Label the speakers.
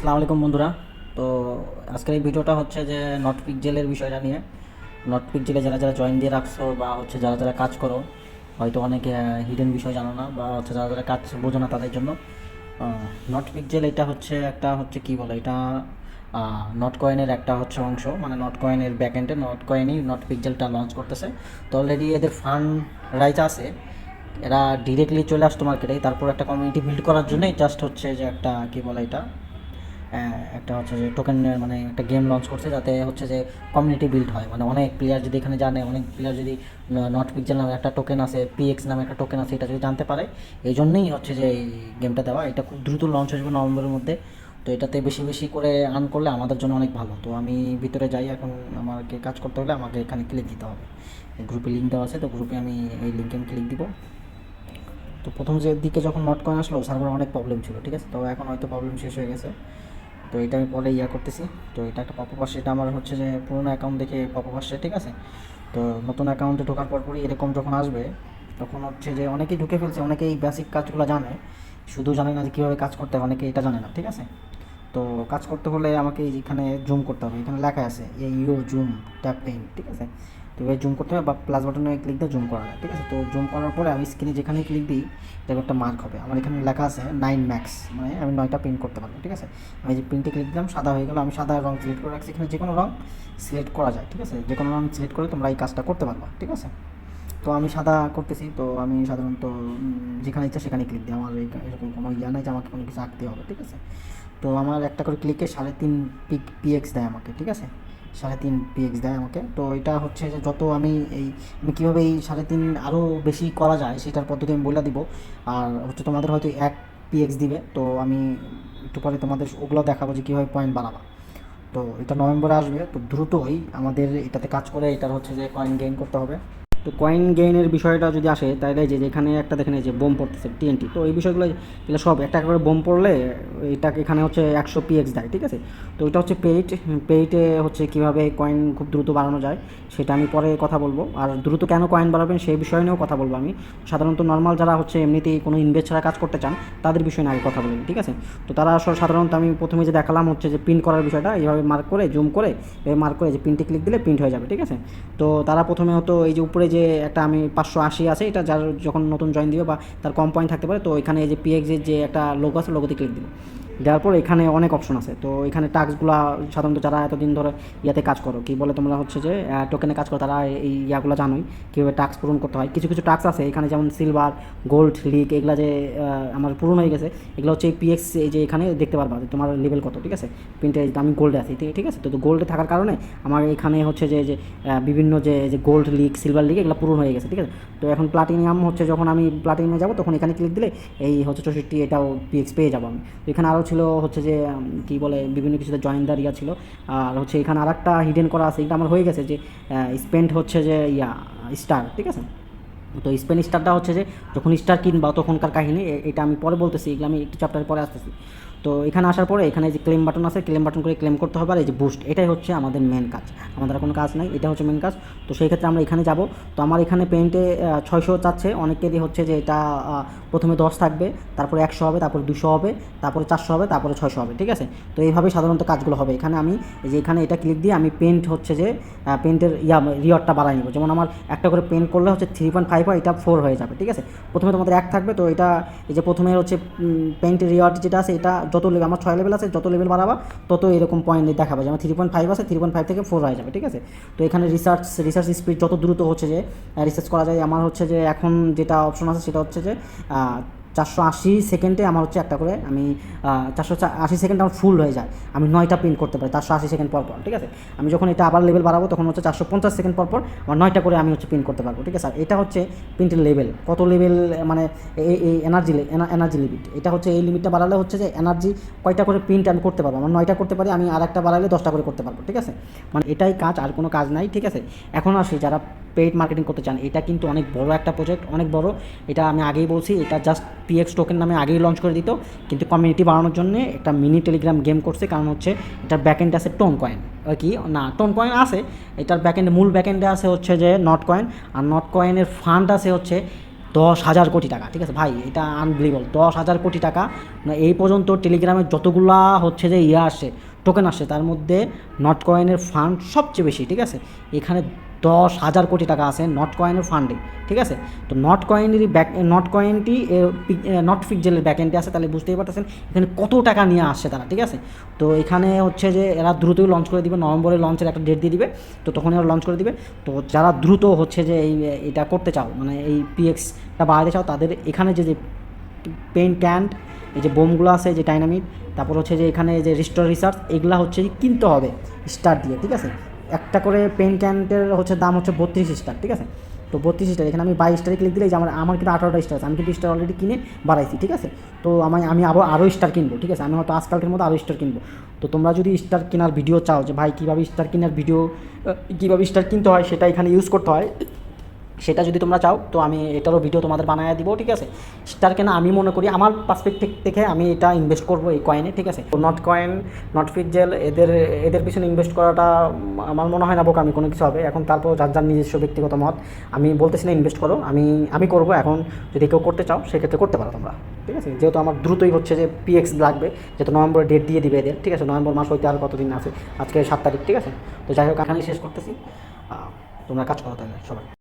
Speaker 1: আসসালামু আলাইকুম বন্ধুরা। তো আজকের এই ভিডিওটা হচ্ছে যে নট পিকজেলের বিষয়টা নিয়ে। নট পিকজেলে যারা যারা জয়েন দিয়ে রাখছো বা হচ্ছে যারা যারা কাজ করো, হয়তো অনেকে হিডেন বিষয় জানো না বা হচ্ছে যারা যারা কাজ বোঝো না তাদের জন্য নট পিকজেল এটা হচ্ছে একটা হচ্ছে কি বলে এটা নট কয়েনের একটা হচ্ছে অংশ, মানে নট কয়েনের ব্যাকএন্ডে নট কয়েনই নট পিকজেলটা লঞ্চ করতেছে। তো অলরেডি এদের ফান্ড রাইজ আছে, এরা ডিরেক্টলি চলে আসতো মার্কেটে। তারপর একটা কমিউনিটি বিল্ড করার জন্যই জাস্ট হচ্ছে যে একটা কি বলে এটা একটা হচ্ছে যে টোকেনের মানে একটা গেম লঞ্চ করছে, যাতে হচ্ছে যে কমিউনিটি বিল্ড হয়, মানে অনেক প্লেয়ার যদি এখানে জানে, অনেক প্লেয়ার যদি নট পিক্সেল নামে একটা টোকেন আছে, পিএক্স নামে একটা টোকেন আছে, এটা যদি জানতে পারে, এই জন্যই হচ্ছে যে এই গেমটা দেওয়া। এটা খুব দ্রুত লঞ্চ হয়ে যাবে নভেম্বরের মধ্যে। তো এটাতে বেশি বেশি করে আর্ন করলে আমাদের জন্য অনেক ভালো। তো আমি ভিতরে যাই, এখন আমাকে কাজ করতে হলে আমাকে এখানে ক্লিক দিতে হবে। গ্রুপে লিঙ্ক দেওয়া আছে, তো গ্রুপে আমি এই লিঙ্কে আমি ক্লিক দিব। তো প্রথম যে দিকে যখন নট কয়েন আসলো সার্ভার অনেক প্রবলেম ছিল, ঠিক আছে। তো এখন হয়তো প্রবলেম শেষ হয়ে গেছে। তো এটা আমি পরে করতেছি। তো এটা একটা পপ আসছে, এটা আমার হচ্ছে যে পুরোনো অ্যাকাউন্ট দেখে পপ আসছে, ঠিক আছে। তো নতুন অ্যাকাউন্টে ঢোকার পরই এরকম যখন আসবে, তখন হচ্ছে যে অনেকেই ঢুকে ফেলছে, অনেকেই এই বেসিক কাজগুলো জানে, শুধু জানে না যে কীভাবে কাজ করতে হয়, অনেকে এটা জানে না, ঠিক আছে। তো কাজ করতে হলে আমাকে এখানে জুম করতে হবে, এখানে লেখা আছে ইউ জুম ট্যাপ পেইন, ঠিক আছে। তো এবার জুম করতে হবে বা প্লাস বাটনে ক্লিক দিয়ে জুম করা যায়, ঠিক আছে। তো জুম করার পরে আমি স্ক্রিনে যেখানে ক্লিক দিই এটা একটা মার্ক হবে, আমার এখানে লেখা আছে 9 ম্যাক্স, মানে আমি 9টা প্রিন্ট করতে পারবো, ঠিক আছে। আমি যে প্রিন্টে ক্লিক দিলাম, সাদা হয়ে গেল, আমি সাদা রং সিলেক্ট করে রাখছি, এখানে যে কোনো রং সিলেক্ট করা যায়, ঠিক আছে। যে কোনো রং সিলেক্ট করে তোমরা এই কাজটা করতে পারবা, ঠিক আছে। তো আমি সাদা করতেছি, তো আমি সাধারণত যেখানে ইচ্ছা সেখানে ক্লিক দিই, আমার এরকম কোনো নাই যে আমাকে কোনো কিছু আঁকতে হবে, ঠিক আছে। তো আমার একটা করে ক্লিকে 3.5 পিএক্স দেয় আমাকে, ঠিক আছে। 3.5 পিএক্স দেয় আমাকে। তো এটা হচ্ছে যে যত আমি কীভাবে এই 3.5 আরও বেশি করা যায় সেটার পদ্ধতি আমি বলে দিব। আর হচ্ছে তোমাদের হয়তো 1 পিএক্স দিবে, তো আমি একটু পরে তোমাদের ওগুলো দেখাবো যে কীভাবে পয়েন্ট বাড়াবা। তো এটা নভেম্বরে আসবে, তো দ্রুতই আমাদের এটাতে কাজ করে এটার হচ্ছে যে কয়েন গেইন করতে হবে। তো কয়েন গেইনের বিষয়টা যদি আসে, তাহলে যে যেখানে একটা দেখেন যে বোম পড়তেছে টিএনটি, তো এই বিষয়গুলো এগুলো সব একটা করে বোম পড়লে এটাকে এখানে হচ্ছে 100 পিএক্স দেয়, ঠিক আছে। তো এটা হচ্ছে পেইটে হচ্ছে কীভাবে কয়েন খুব দ্রুত বাড়ানো যায় সেটা আমি পরে কথা বলবো। আর দ্রুত কেন কয়েন বাড়াবেন সেই বিষয় নিয়েও কথা বলবো আমি। সাধারণত নর্মাল যারা হচ্ছে এমনিতেই কোনো ইনভেস্ট ছাড়া কাজ করতে চান তাদের বিষয় নিয়ে আগে কথা বলবেন, ঠিক আছে। তো তারা সাধারণত আমি প্রথমে যে দেখালাম হচ্ছে যে প্রিন্ট করার বিষয়টা, এইভাবে মার্ক করে জুম করে মার্ক করে যে প্রিন্টে ক্লিক দিলে প্রিন্ট হয়ে যাবে, ঠিক আছে। তো তারা প্রথমে হতো এই যে উপরে যে একটা আমি 580 আছে, এটা যার যখন নতুন জয়েন দিবে বা তার কম পয়েন্ট থাকতে পারে, তো এখানে এই যে পিএক্সের যে একটা লোগো আছে, লোগোতে ক্লিক দিবে। দেওয়ার পর এখানে অনেক অপশন আছে। তো এখানে টাস্কগুলো সাধারণত যারা এতদিন ধরে ইয়াতে কাজ করো, কী বলে তোমরা হচ্ছে যে টোকেনে কাজ করো, তারা এই ইয়াগুলো জানোই কীভাবে টাস্ক পূরণ করতে হয়। কিছু কিছু টাস্ক আছে এখানে, যেমন সিলভার, গোল্ড, লিগ, এগুলো যে আমার পূরণ হয়ে গেছে, এগুলো হচ্ছে পিএক্স এই যে এখানে দেখতে পারবা যে তোমার লেভেল কত, ঠিক আছে। প্রিন্টে আমি গোল্ডে আছি, ঠিক আছে। তো গোল্ডে থাকার কারণে আমার এখানে হচ্ছে যে যে বিভিন্ন যে যে গোল্ড লিগ, সিলভার লিগ, এগুলো পূরণ হয়ে গেছে, ঠিক আছে। তো এখন প্লাটিনিয়াম হচ্ছে, যখন আমি প্লাটিনিয়ামে যাবো তখন এখানে ক্লিক দিলে এই হচ্ছে 64 এটাও পিএক্স পেয়ে যাবো আমি। তো এখানে আরও ছিল হচ্ছে যে কী বলে বিভিন্ন কিছুতে জয়েন দেওয়ার ইয়া ছিল। আর হচ্ছে এখানে আর একটা হিডেন করা আছে, এটা আমার হয়ে গেছে যে স্পেন্ড হচ্ছে যে স্টার, ঠিক আছে। তো স্পেন স্টারটা হচ্ছে যে যখন স্টার কিনবা তখনকার কাহিনী, এটা আমি পরে বলতেছি, এগুলো আমি একটু চ্যাপ্টার পরে আসতেছি। তো এখানে আসার পরে এখানে যে ক্লেম বাটন আছে, ক্লেম বাটন করে ক্লেম করতে হবে। আর এই যে বুস্ট, এটাই হচ্ছে আমাদের মেন কাজ, আমাদের কোনো কাজ নাই, এটা হচ্ছে মেন কাজ। তো সেই ক্ষেত্রে আমরা এখানে যাব। তো আমার এখানে পেইন্টে 600 চাচ্ছে, অনেকেরই হচ্ছে যে এটা প্রথমে 10 থাকবে, তারপরে 100 হবে, তারপরে 200 হবে, তারপরে 400 হবে, তারপরে 600 হবে, ঠিক আছে। তো এইভাবেই সাধারণত কাজগুলো হবে। এখানে আমি যে এখানে এটা ক্লিক দিয়ে আমি পেন্ট হচ্ছে যে পেন্টের রিওয়ার্ডটা বাড়াই নেব। যেমন আমার একটা করে পেন্ট করলে হচ্ছে 3.5 হয়, এটা 4 হয়ে যাবে, ঠিক আছে। প্রথমে তোমাদের 1 থাকবে, তো এটা এই যে প্রথমে হচ্ছে পেন্টের রিওয়ার্ড যেটা আছে, এটা যত লেভেল, আমার 6 লেভেল আছে, যত লেভেল বাড়াবা তত এরকম পয়েন্ট দেখাবে। যেমন 3.5 আছে, 3.5 থেকে 4 হয়ে যাবে, ঠিক আছে। তো এখানে রিসার্চ স্পিড যত দ্রুত হচ্ছে যে রিসার্চ করা যায়, আমার হচ্ছে যে এখন যেটা অপশন আছে সেটা হচ্ছে যে 480 সেকেন্ডে আমার হচ্ছে একটা করে, আমি 480 সেকেন্ড আমার ফুল হয়ে যায়, আমি 9টা প্রিন্ট করতে পারি 480 সেকেন্ড পর পর, ঠিক আছে। আমি যখন এটা আবার লেভেল বাড়াবো তখন হচ্ছে 450 সেকেন্ড পর পর আমার 9টা করে আমি হচ্ছে প্রিন্ট করতে পারবো, ঠিক আছে। আর এটা হচ্ছে প্রিন্টের লেভেল, কত লেভেল, মানে এই এনার্জি লিমিট, এটা হচ্ছে এই লিমিটটা বাড়ালে হচ্ছে যে এনার্জি কয়টা করে প্রিন্ট আমি করতে পারবো, আমার 9টা করতে পারি, আমি আর একটা বাড়ালে 10টা করে করতে পারবো, ঠিক আছে। মানে এটাই কাজ, আর কোনো কাজ নাই, ঠিক আছে। এখন আসি যারা পেইড মার্কেটিং করতে চান, এটা কিন্তু অনেক বড় একটা প্রজেক্ট, অনেক বড়। এটা আমি আগেই বলছি, এটা জাস্ট পিএক্স টোকেন নামে আগেই লঞ্চ করে দিত, কিন্তু কমিউনিটি বাড়ানোর জন্য একটা মিনি টেলিগ্রাম গেম করছে। কারণ হচ্ছে এটার ব্যাকএন্ডে আছে টোন কয়েন, কি না টোন কয়েন আছে, এটার ব্যাকএন্ডে মূল ব্যাকএন্ডে আছে হচ্ছে যে নট কয়েন। আর নট কয়েনের ফান্ড আছে হচ্ছে
Speaker 2: 10,000 কোটি টাকা, ঠিক আছে ভাই, এটা আনবিলিভেবল। 10,000 কোটি টাকা এই পর্যন্ত টেলিগ্রামে যতগুলা হচ্ছে যে আসে টোকেন আসে তার মধ্যে নট কয়েনের ফান্ড সবচেয়ে বেশি, ঠিক আছে। এখানে 10,000 কোটি টাকা আছে নট কয়েনের ফান্ডে, ঠিক আছে। তো নট কয়েনেরই নট কয়েনটি নট পিক্সেলের ব্যাকএন্ডে আছে, তাহলে বুঝতেই পারতেছেন এখানে কত টাকা নিয়ে আসছে তারা, ঠিক আছে। তো এখানে হচ্ছে যে এরা দ্রুতই লঞ্চ করে দিবে, নভেম্বরে লঞ্চের একটা ডেট দিয়ে দিবে, তো তখন এরা লঞ্চ করে দিবে। তো যারা দ্রুত হচ্ছে যে এটা করতে চাও, মানে এই পিএক্সটা বাড়াতে চাও, তাদের এখানে যে পেইন্ট ক্যান্ট, এই যে বোমগুলো আছে, এই যে ডাইনামিট, তারপর হচ্ছে যে এখানে যে রিস্টোর রিসার্চ, এগুলো হচ্ছে কিনতে হবে স্টার দিয়ে, ঠিক আছে। একটা করে পেন ক্যান্টের হচ্ছে দাম হচ্ছে 32 স্টার, ঠিক আছে। তো 32 স্টার, এখানে আমি 22 স্টারে ক্লিক দিলে যে আমার কিন্তু 18টা স্টার আছে, আমি কিন্তু স্টার অলরেডি কিনে বাড়াইছি, ঠিক আছে। তো আমি আরও স্টার কিনবো, ঠিক আছে, আমি হয়তো আজকালকের মধ্যে আরও স্টার কিনবো। তো তোমরা যদি স্টার কেনার ভিডিও চাও, যে ভাই কীভাবে স্টার কেনার ভিডিও, কীভাবে স্টার কিনতে হয় সেটা এখানে ইউজ করতে হয়, সেটা যদি তোমরা চাও তো আমি এটারও ভিডিও তোমাদের বানায় দিব, ঠিক আছে। স্টার কেনা আমি মনে করি আমার পার্সপেক্টিভ থেকে আমি এটা ইনভেস্ট করবো এই কয়েনে, ঠিক আছে। নট কয়েন, নট পিক্সেল, এদের পিছনে ইনভেস্ট করাটা আমার মনে হয় না বোকামি কোনো কিছু হবে। এখন তারপর যার যার নিজস্ব ব্যক্তিগত মত, আমি বলতেছি না ইনভেস্ট করো, আমি করবো। এখন যদি কেউ করতে চাও সেক্ষেত্রে করতে পারো তোমরা, ঠিক আছে। যেহেতু আমার দ্রুতই হচ্ছে যে পিএক্স লাগবে, যেহেতু নভেম্বরে ডেট দিয়ে দিবে এদের, ঠিক আছে। নভেম্বর মাস হইতে আর কতদিন আছে, আজকে 7 তারিখ, ঠিক আছে। তো যাই হোক এখানেই শেষ করতেছি, তোমরা কাজ করো তাহলে সবাই।